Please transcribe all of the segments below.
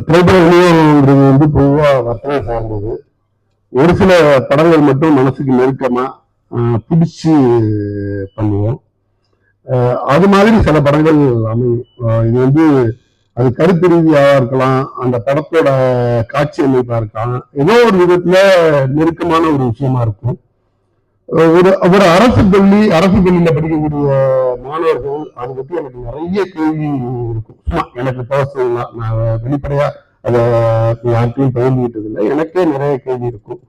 திரைப்பட விநியோகம்ன்றது வந்து பொதுவாக வர்த்தனை சார்ந்தது. ஒரு சில படங்கள் மட்டும் மனசுக்கு நெருக்கமா பிடிச்சு பண்ணுவோம். அது மாதிரி சில படங்கள் அமையும். இது வந்து அது கருத்து ரீதியாக இருக்கலாம், அந்த படத்தோட காட்சி அமைப்பா இருக்கலாம், ஏதோ ஒரு விதத்துல நெருக்கமான ஒரு விஷயமா இருக்கும். ஒரு ஒரு அரசு பள்ளியில படிக்கக்கூடிய மாணவர்கள் அதை பத்தி எனக்கு நிறைய கேள்வி இருக்கும். சும்மா எனக்கு பர்சனலா நான் வெளிப்படையா அதை யார்கிட்டையும் பகிர்ந்துகிட்டது இல்லை, எனக்கே நிறைய கேள்வி இருக்கும்.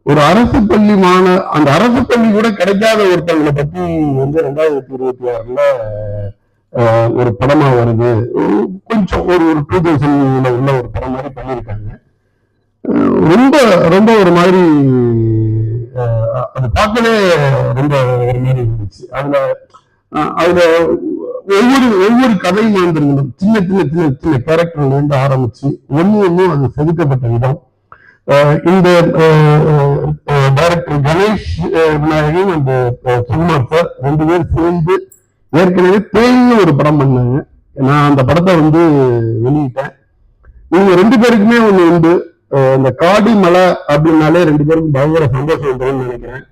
ஒரு அரசு பள்ளி அந்த அரசு பள்ளி கூட கிடைக்காத ஒருத்தவங்களை பத்தி வந்து 2026ல ஒரு படமா வருது. கொஞ்சம் ஒரு 2000 உள்ள ஒரு படம் மாதிரி பண்ணியிருக்காங்க. ரொம்ப ரொம்ப ஒரு மாதிரி அது பார்க்கவே ரொம்ப ஒரு மாதிரி இருந்துச்சு. அதுல ஒவ்வொரு கதை மாந்திரங்களும் சின்ன சின்ன சின்ன சின்ன கேரக்டர்ல இருந்து ஆரம்பிச்சு ஒன்னும் அது செதுக்கப்பட்ட விதம். இந்த டைரக்டர் கணேஷ் விநாயகன் அந்த சுகுமார் சார் 2 பேர் சேர்ந்து ஏற்கனவே தேய்னு ஒரு படம் பண்ணாங்க. நான் அந்த படத்தை வந்து வெளியிட்டேன். இவங்க 2 பேருக்குமே ஒண்ணு உண்டு. இந்த காடு மலை அப்படின்னாலே 2 பேருக்கும் பயங்கர சந்தோஷம் வந்துடும் நினைக்கிறேன்.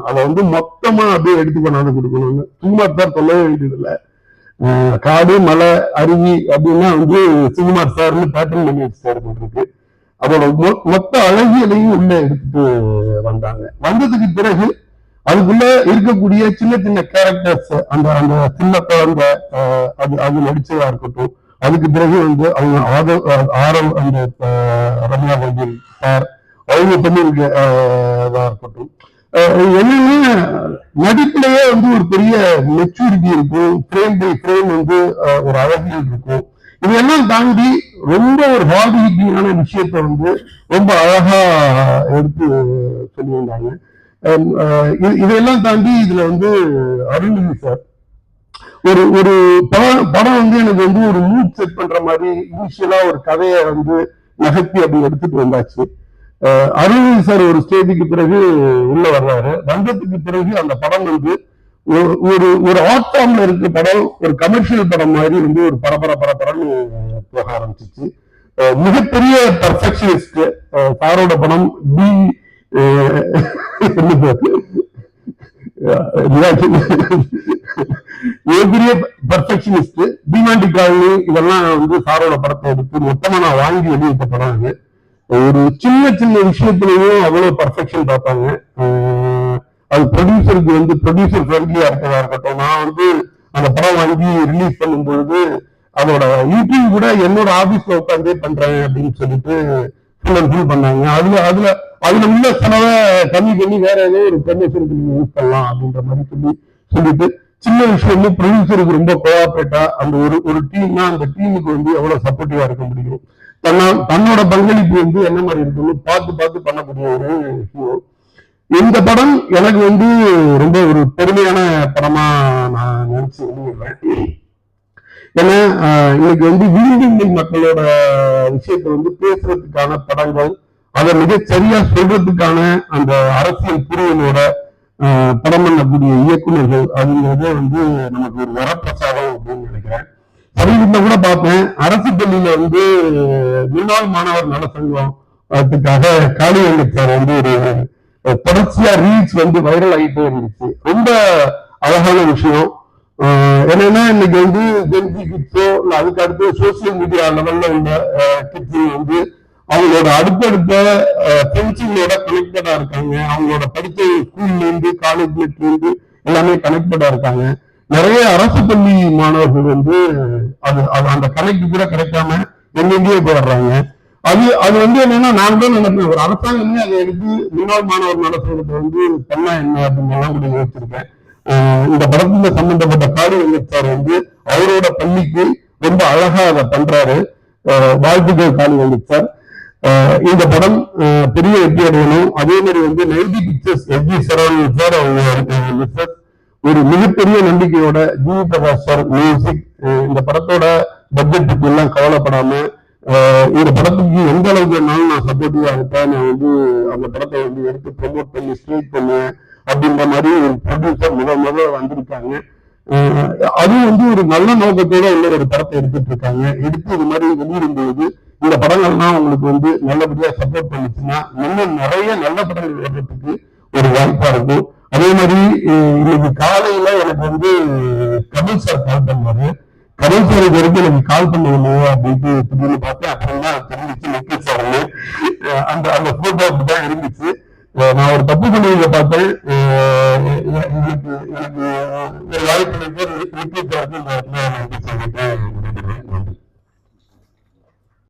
அதை வந்து மொத்தமா அப்படியே எடுத்து கொண்டாந்து கொடுக்கணும்னு சுகுமார் சார் சொல்லவே வேண்டியதில்லை. காடு மலை அருவி அப்படின்னா வந்து சுகுமார் சார்னு பேட்டர்ன் பண்ணி வச்சு போட்டிருக்கு. அதோட மொத்த அழகியலையும் உள்ள எடுத்துட்டு வந்தாங்க. வந்ததுக்கு பிறகு அதுக்குள்ள இருக்கக்கூடிய சின்ன சின்ன கேரக்டர்ஸ், அந்த அந்த சின்ன குழந்தை அது நடிச்சதா இருக்கட்டும், அதுக்கு பிறகு வந்து அவங்க ஆரவ் அந்த ரம்யா கோவில் சார் அவங்க பண்ணியிருக்கதா இருக்கட்டும், என்னன்னா நடிப்பிலேயே வந்து ஒரு பெரிய மெச்சூரிட்டி இருக்கும், ஃப்ரேம் பை ஃப்ரேம் வந்து ஒரு அழகியல் இருக்கும். இதெல்லாம் தாண்டி ரொம்ப ஒரு ஹார்ட் ஹிட்டிங்கான விஷயத்த வந்து ரொம்ப அழகா எடுத்து சொல்லியிருந்தாங்க. இதெல்லாம் தாண்டி இதுல வந்து அருள்நிதி சார் ஒரு ஒரு படம் வந்து எனக்கு வந்து ஒரு மூட் செட் பண்ற மாதிரி இனிஷியலா ஒரு கதையை வந்து நகர்த்தி அப்படி எடுத்துட்டு வந்தாச்சு. அருள்நிதி சார் ஒரு ஸ்டேஜுக்கு பிறகு உள்ள வர்றாரு. வந்ததுக்கு பிறகு அந்த படம் வந்து ஒரு ஆர்ட் ஃபார்ம்ல இருக்க படம் ஒரு கமர்ஷியல் படம் மாதிரி வந்து ஒரு பரபரன்னு போக ஆரம்பிச்சிச்சு. மிகப்பெரிய பர்ஃபெக்ஷனிஸ்ட் சாரோட படம் மிகப்பெரிய பர்ஃபெக்ஷனிஸ்ட் டிமாண்டி காலனி இதெல்லாம் வந்து சாரோட படத்தை எடுத்து மொத்தமா நான் வாங்கி வெளியிட்ட படம் அது. ஒரு சின்ன சின்ன விஷயத்திலையும் அவ்வளவு பர்ஃபெக்ஷன் பார்ப்பாங்க. அது ப்ரொடியூசருக்கு வந்து ப்ரொடியூசர் ஃப்ரெண்ட்லியா இருக்கிறதா இருக்கட்டும். நான் வந்து அந்த படம் வாங்கி ரிலீஸ் பண்ணும் பொழுது அதோட யூடியூப் கூட என்னோட ஆபீஸ்ல உட்காந்தே பண்றேன் அப்படின்னு சொல்லிட்டு ஃபுல் அண்ட் ஃபுல் பண்ணாங்க. அதுல உள்ள செலவை கம்மி பண்ணி வேற ஏதோ ஒரு ப்ரொடியூசருக்கு நீங்க யூஸ் பண்ணலாம் அப்படின்ற மாதிரி சொல்லிட்டு சின்ன விஷயம் ப்ரொடியூசருக்கு ரொம்ப கோஆபரேட்டா அந்த ஒரு டீம்னா அந்த டீமுக்கு வந்து எவ்வளவு சப்போர்ட்டிவா இருக்க முடியும், தன்னோட பங்களிப்பு வந்து என்ன மாதிரி இருக்குன்னு பார்த்து பண்ணக்கூடிய ஒரு ஹீரோ. இந்த படம் எனக்கு வந்து ரொம்ப ஒரு பெருமையான படமா நான் நினைச்சு வெளியிடுறேன். ஏன்னா இன்னைக்கு வந்து விருந்தின்மை மக்களோட விஷயத்த வந்து பேசுறதுக்கான படங்கள், அதை மிகச்சரியா சொல்றதுக்கான அந்த அரசியல் புரிதலோட படம் பண்ணக்கூடிய இயக்குநர்கள் அப்படிங்கிறத வந்து நமக்கு ஒரு வரப்பிரசாதம் அப்படின்னு நினைக்கிறேன். சமீபத்தில் கூட பார்த்தேன், அரசு பள்ளியில வந்து முன்னாள் மாணவர் நலசங்கத்துக்காக காளியங்க சார் வந்து ஒரு தொடர்ச்சியா ரீல்ஸ் வந்து வைரல் ஆகிட்டே இருந்துச்சு. ரொம்ப அழகான விஷயம். என்னன்னா இன்னைக்கு வந்து ஜென்சி கிட்ஸோ இல்ல அதுக்கு அடுத்து சோசியல் மீடியா லெவல்ல உள்ள கிட்ஸ் வந்து அவங்களோட அடுத்தடுத்த ஃப்ரெண்ட்ஸுங்களோட கனெக்டடா இருக்காங்க. அவங்களோட படித்த ஸ்கூல்ல இருந்து காலேஜ்ல இருந்து எல்லாமே கனெக்டடா இருக்காங்க. நிறைய அரசு பள்ளி மாணவர்கள் வந்து அந்த கனெக்ட் கூட கிடைக்காம எங்கெங்கேயோ போயிடுறாங்க. அது வந்து என்னன்னா நான் தான் நினைப்பேன், ஒரு அரசாங்கமே அதை எடுத்து முன்னாள் மாணவர் நடத்துறதுக்கு வந்து பண்ணா என்ன அப்படின்னு எல்லாம் கூட யோசிச்சிருக்கேன். இந்த படத்துல சம்பந்தப்பட்ட காளியங்க சார் வந்து அவரோட பள்ளிக்கு ரொம்ப அழகா அதை பண்றாரு. வாழ்த்துக்கள் காளியங்க சார். இந்த படம் பெரிய வெற்றி அடையணும். அதே மாதிரி வந்து 90 பிக்சர்ஸ் FG சரவணன் சார் அவங்க ஒரு மிகப்பெரிய நம்பிக்கையோட ஜி பிரகாஷ் சார் மியூசிக், இந்த படத்தோட பட்ஜெட் பத்தி எல்லாம் கவலைப்படாம இந்த படத்துக்கு எந்த அளவுக்கு வேணாலும் நான் சப்போர்ட்டிவா இருப்பேன். நான் வந்து அந்த படத்தை வந்து எடுத்து ப்ரமோட் பண்ணி ஸ்ட்ரீட் பண்ணுவேன் அப்படின்ற மாதிரி ஒரு ப்ரொடியூசர் முதல்ல வந்திருக்காங்க. அதுவும் வந்து ஒரு நல்ல நோக்கத்தோட உள்ள ஒரு படத்தை எடுத்துட்டு இருக்காங்க. எடுத்து இது மாதிரி வெளியிடும்போது இந்த படங்கள்லாம் உங்களுக்கு வந்து நல்லபடியா சப்போர்ட் பண்ணுச்சுன்னா இன்னும் நிறைய நல்ல படங்கள் வர்றதுக்கு ஒரு வாய்ப்பா இருக்கும். அதே மாதிரி இன்னைக்கு காலையில எனக்கு வந்து கபில் சார் கால் பண்ணாரு. கபில் சார் இது வரைக்கும் எனக்கு கால் பண்ணலையோ அப்படின்ட்டு திடீர்னு பார்த்தேன். அப்புறம் தான் தெரிஞ்சிச்சு நிக்கல் சார்னு. அந்த அந்த போட்டோ அப்படிதான் இருந்துச்சு. நான் ஒரு தப்பு பண்ணி பார்த்தேன்.